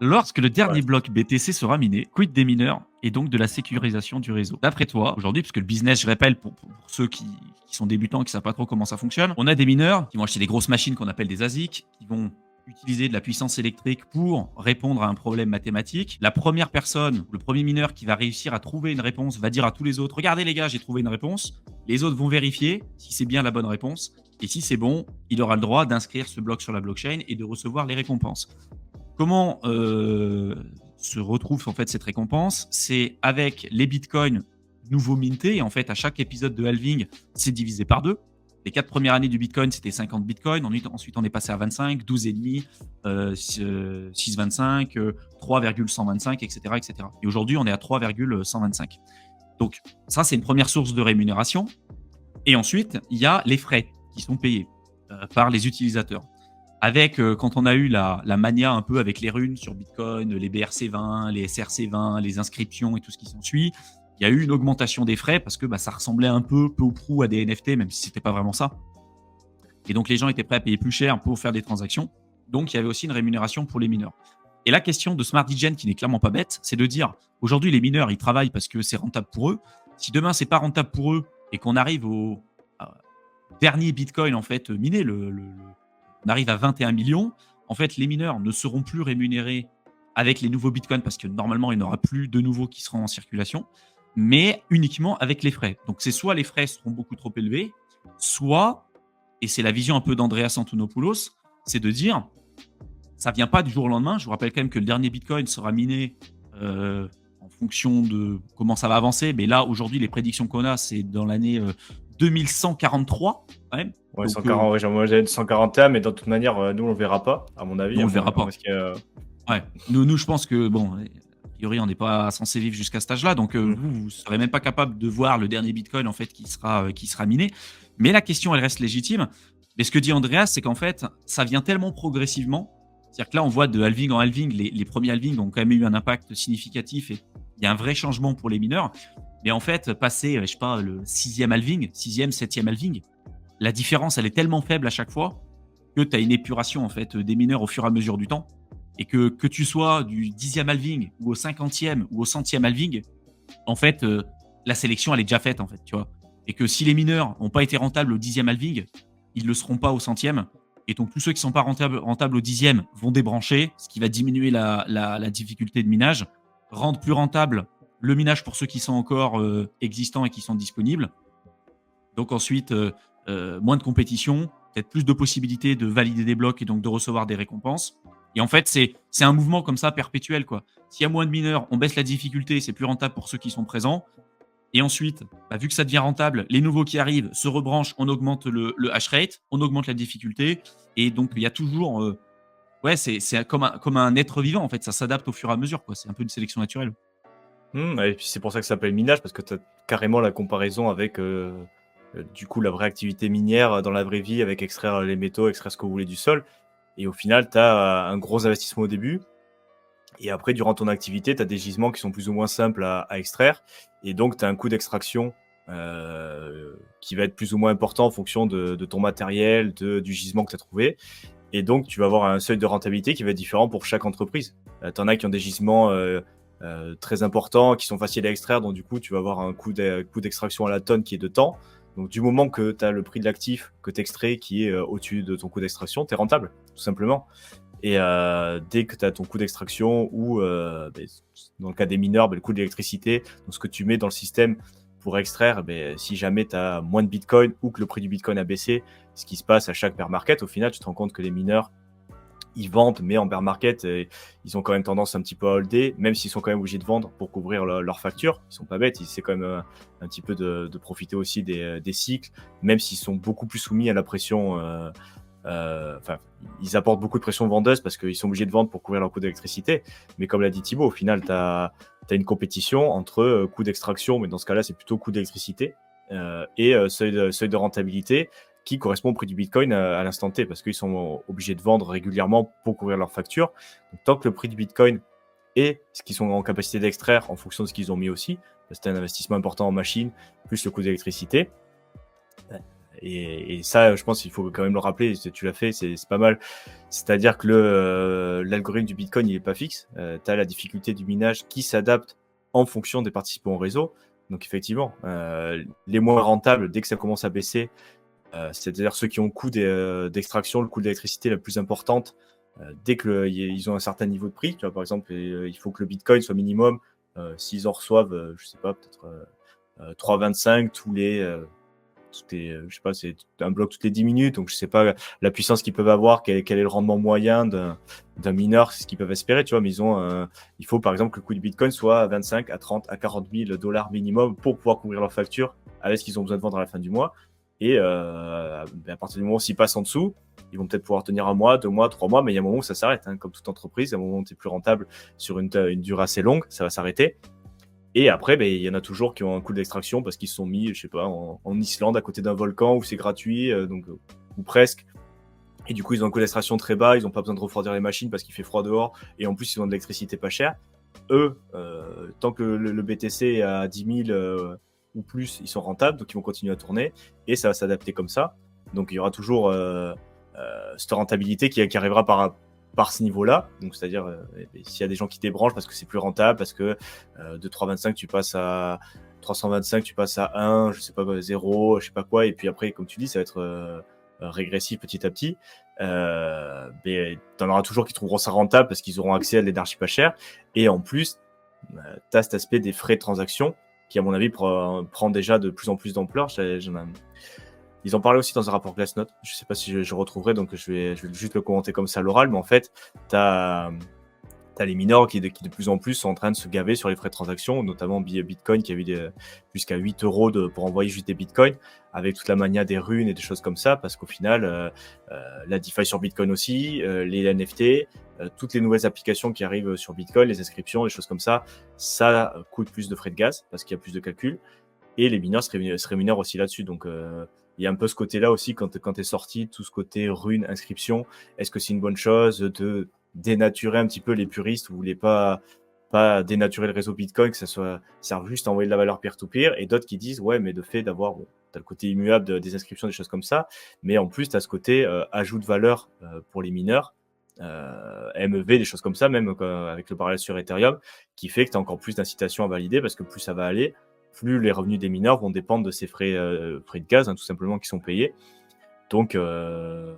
Lorsque le dernier Ouais. bloc BTC sera miné, quid des mineurs et donc de la sécurisation du réseau? D'après toi, aujourd'hui, puisque le business, je rappelle, pour ceux qui sont débutants, qui ne savent pas trop comment ça fonctionne, on a des mineurs qui vont acheter des grosses machines qu'on appelle des ASIC, qui vont utiliser de la puissance électrique pour répondre à un problème mathématique. La première personne, le premier mineur qui va réussir à trouver une réponse, va dire à tous les autres, regardez les gars, j'ai trouvé une réponse. Les autres vont vérifier si c'est bien la bonne réponse. Et si c'est bon, il aura le droit d'inscrire ce bloc sur la blockchain et de recevoir les récompenses. Comment se retrouve en fait cette récompense? C'est avec les bitcoins nouveaux mintés. Et en fait, à chaque épisode de halving, c'est divisé par deux. Les 4 premières années du bitcoin, c'était 50 bitcoins. Ensuite, on est passé à 25, 12,5, 6,25, 3,125, etc., etc. Et aujourd'hui, on est à 3,125. Donc, ça, c'est une première source de rémunération. Et ensuite, il y a les frais qui sont payés par les utilisateurs. Avec, quand on a eu la mania un peu avec les runes sur Bitcoin, les BRC20, les SRC20, les inscriptions et tout ce qui s'ensuit, il y a eu une augmentation des frais parce que ça ressemblait un peu ou prou à des NFT, même si c'était pas vraiment ça. Et donc les gens étaient prêts à payer plus cher pour faire des transactions. Donc il y avait aussi une rémunération pour les mineurs. Et la question de Smart Degen, qui n'est clairement pas bête, c'est de dire aujourd'hui les mineurs ils travaillent parce que c'est rentable pour eux. Si demain c'est pas rentable pour eux et qu'on arrive au dernier Bitcoin en fait miné, on arrive à 21 millions, en fait les mineurs ne seront plus rémunérés avec les nouveaux Bitcoins parce que normalement il n'y aura plus de nouveaux qui seront en circulation, mais uniquement avec les frais. Donc c'est soit les frais seront beaucoup trop élevés, soit, et c'est la vision un peu d'Andreas Antonopoulos, c'est de dire ça vient pas du jour au lendemain. Je vous rappelle quand même que le dernier Bitcoin sera miné en fonction de comment ça va avancer. Mais là, aujourd'hui, les prédictions qu'on a, c'est dans l'année 2143 quand même. Ouais, Donc, 140, ouais, moi j'avais 141, mais de toute manière, nous on le verra pas, à mon avis. nous, on À le verra moins pas. que, Ouais. Nous, je pense que, bon, a priori, on n'est pas censé vivre jusqu'à cet âge-là. Donc, vous ne serez même pas capable de voir le dernier Bitcoin en fait, qui sera miné. Mais la question, elle reste légitime. Mais ce que dit Andreas, c'est qu'en fait, ça vient tellement progressivement. C'est-à-dire que là, on voit de halving en halving, les premiers halving ont quand même eu un impact significatif et il y a un vrai changement pour les mineurs. Mais en fait, passer, je sais pas, le sixième halving, sixième, septième halving, la différence, elle est tellement faible à chaque fois que tu as une épuration en fait des mineurs au fur et à mesure du temps. Et que tu sois du 10e halving ou au 50e ou au 100e halving, en fait, la sélection, elle est déjà faite, en fait, tu vois. Et que si les mineurs n'ont pas été rentables au 10e halving, ils ne le seront pas au 100e. Et donc, tous ceux qui ne sont pas rentables au 10e vont débrancher, ce qui va diminuer la difficulté de minage, rendre plus rentable le minage pour ceux qui sont encore existants et qui sont disponibles. Donc ensuite, moins de compétition, peut-être plus de possibilités de valider des blocs et donc de recevoir des récompenses. Et en fait, c'est un mouvement comme ça perpétuel, quoi. S'il y a moins de mineurs, on baisse la difficulté, c'est plus rentable pour ceux qui sont présents. Et ensuite, vu que ça devient rentable, les nouveaux qui arrivent se rebranchent, on augmente le hash rate, on augmente la difficulté. Et donc, il y a toujours. Ouais, c'est comme un être vivant, en fait. Ça s'adapte au fur et à mesure, quoi. C'est un peu une sélection naturelle. Et puis c'est pour ça que ça s'appelle minage, parce que tu as carrément la comparaison avec du coup la vraie activité minière dans la vraie vie, avec extraire les métaux, extraire ce que vous voulez du sol. Et au final, tu as un gros investissement au début. Et après, durant ton activité, tu as des gisements qui sont plus ou moins simples à extraire. Et donc, tu as un coût d'extraction qui va être plus ou moins important en fonction de ton matériel, du gisement que tu as trouvé. Et donc, tu vas avoir un seuil de rentabilité qui va être différent pour chaque entreprise. Tu en as qui ont des gisements très importants, qui sont faciles à extraire. Donc, du coup, tu vas avoir un coût d'extraction à la tonne qui est de temps. Donc, du moment que tu as le prix de l'actif que tu extrais qui est au-dessus de ton coût d'extraction, tu es rentable, tout simplement. Et dès que tu as ton coût d'extraction ou, dans le cas des mineurs, le coût de l'électricité, donc ce que tu mets dans le système pour extraire, si jamais tu as moins de Bitcoin ou que le prix du Bitcoin a baissé, ce qui se passe à chaque bear market, au final, tu te rends compte que les mineurs, ils vendent, mais en bear market, ils ont quand même tendance un petit peu à holder, même s'ils sont quand même obligés de vendre pour couvrir leur facture. Ils sont pas bêtes, ils essaient quand même un petit peu de profiter aussi des cycles, même s'ils sont beaucoup plus soumis à la pression. Ils apportent beaucoup de pression vendeuse parce qu'ils sont obligés de vendre pour couvrir leur coût d'électricité. Mais comme l'a dit Thibaut, au final, tu as une compétition entre coût d'extraction, mais dans ce cas-là, c'est plutôt coût d'électricité, et seuil de rentabilité qui correspond au prix du Bitcoin à l'instant T, parce qu'ils sont obligés de vendre régulièrement pour couvrir leurs factures. Donc, tant que le prix du Bitcoin et ce qu'ils sont en capacité d'extraire en fonction de ce qu'ils ont mis aussi, c'est un investissement important en machine, plus le coût d'électricité, Et ça, je pense qu'il faut quand même le rappeler, tu l'as fait, c'est pas mal. C'est-à-dire que l'algorithme du Bitcoin, il est pas fixe. Tu as la difficulté du minage qui s'adapte en fonction des participants au réseau. Donc effectivement, les moins rentables, dès que ça commence à baisser, c'est-à-dire ceux qui ont le coût d'extraction, le coût d'électricité la plus importante, dès qu'ils ont un certain niveau de prix, tu vois, par exemple, il faut que le Bitcoin soit minimum, s'ils en reçoivent, je sais pas, peut-être 3,25 je sais pas, c'est un bloc toutes les 10 minutes, donc je sais pas la puissance qu'ils peuvent avoir, quel est le rendement moyen d'un mineur, c'est ce qu'ils peuvent espérer, tu vois, mais il faut par exemple que le coût du Bitcoin soit à 25, à 30, à 40 000 dollars minimum pour pouvoir couvrir leurs factures avec ce qu'ils ont besoin de vendre à la fin du mois. Et à partir du moment où s'ils passent en dessous, ils vont peut-être pouvoir tenir 1 mois, 2 mois, 3 mois, mais il y a un moment où ça s'arrête, hein, comme toute entreprise, à un moment où tu es plus rentable sur une durée assez longue, ça va s'arrêter. Et après, il y en a toujours qui ont un coût d'extraction parce qu'ils se sont mis, je sais pas, en Islande à côté d'un volcan où c'est gratuit, ou presque. Et du coup, ils ont un coût d'extraction très bas, ils n'ont pas besoin de refroidir les machines parce qu'il fait froid dehors. Et en plus, ils ont de l'électricité pas chère. Eux, tant que le BTC est à 10 000 ou plus, ils sont rentables, donc ils vont continuer à tourner. Et ça va s'adapter comme ça. Donc il y aura toujours cette rentabilité qui arrivera par ce niveau-là. Donc c'est-à-dire, s'il y a des gens qui débranchent parce que c'est plus rentable, parce que de 3,25 tu passes à 325, tu passes à 1, je sais pas quoi, 0, je sais pas quoi. Et puis après, comme tu dis, ça va être régressif petit à petit. Mais t'en auras toujours qui trouveront ça rentable parce qu'ils auront accès à de l'énergie pas chère. Et en plus, t'as cet aspect des frais de transaction qui, à mon avis, prend déjà de plus en plus d'ampleur. Ils en parlaient aussi dans un rapport Glassnode. Je sais pas si je retrouverai, donc je vais juste le commenter comme ça à l'oral. Mais en fait, t'as les mineurs qui de plus en plus sont en train de se gaver sur les frais de transaction, notamment Bitcoin qui a eu jusqu'à 8 euros pour envoyer juste des Bitcoins, avec toute la mania des runes et des choses comme ça, parce qu'au final, la DeFi sur Bitcoin aussi, les NFT, toutes les nouvelles applications qui arrivent sur Bitcoin, les inscriptions, les choses comme ça coûte plus de frais de gaz parce qu'il y a plus de calculs, et les mineurs se rémunèrent aussi là-dessus. Donc il y a un peu ce côté-là aussi quand t'es sorti, tout ce côté rune, inscription. Est-ce que c'est une bonne chose de dénaturer un petit peu les puristes, vous voulez pas dénaturer le réseau Bitcoin, que ça serve juste à envoyer de la valeur peer-to-peer, et d'autres qui disent ouais, mais de fait d'avoir, t'as le côté immuable des inscriptions, des choses comme ça, mais en plus t'as ce côté ajout de valeur pour les mineurs, MEV, des choses comme ça, même avec le parallèle sur Ethereum, qui fait que t'as encore plus d'incitation à valider, parce que plus ça va aller, plus les revenus des mineurs vont dépendre de ces frais de gaz, hein, tout simplement, qui sont payés. Donc le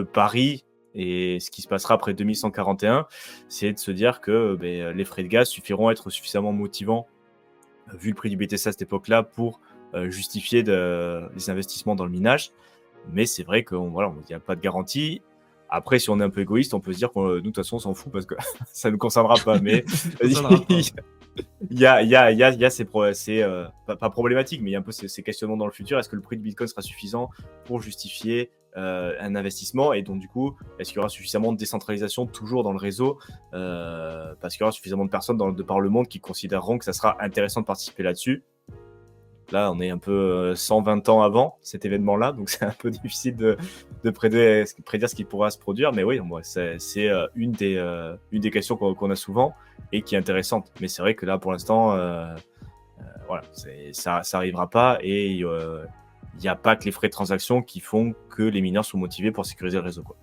pari et ce qui se passera après 2141, c'est de se dire que les frais de gaz suffiront à être suffisamment motivants, vu le prix du BTC à cette époque-là, pour justifier les investissements dans le minage. Mais c'est vrai qu'il n'y a pas de garantie. Après, si on est un peu égoïste, on peut se dire que nous, de toute façon, on s'en fout parce que ça ne nous concernera pas. Mais il y a c'est pas problématique, mais il y a un peu ces questionnements dans le futur. Est-ce que le prix de Bitcoin sera suffisant pour justifier un investissement, et donc du coup, est-ce qu'il y aura suffisamment de décentralisation toujours dans le réseau, parce qu'il y aura suffisamment de personnes de par le monde qui considéreront que ça sera intéressant de participer là-dessus. Là, on est un peu 120 ans avant cet événement-là, donc c'est un peu difficile de prédire ce qui pourra se produire. Mais oui, c'est une des questions qu'on a souvent et qui est intéressante. Mais c'est vrai que là, pour l'instant, ça arrivera pas, et il n'y a pas que les frais de transaction qui font que les mineurs sont motivés pour sécuriser le réseau, quoi.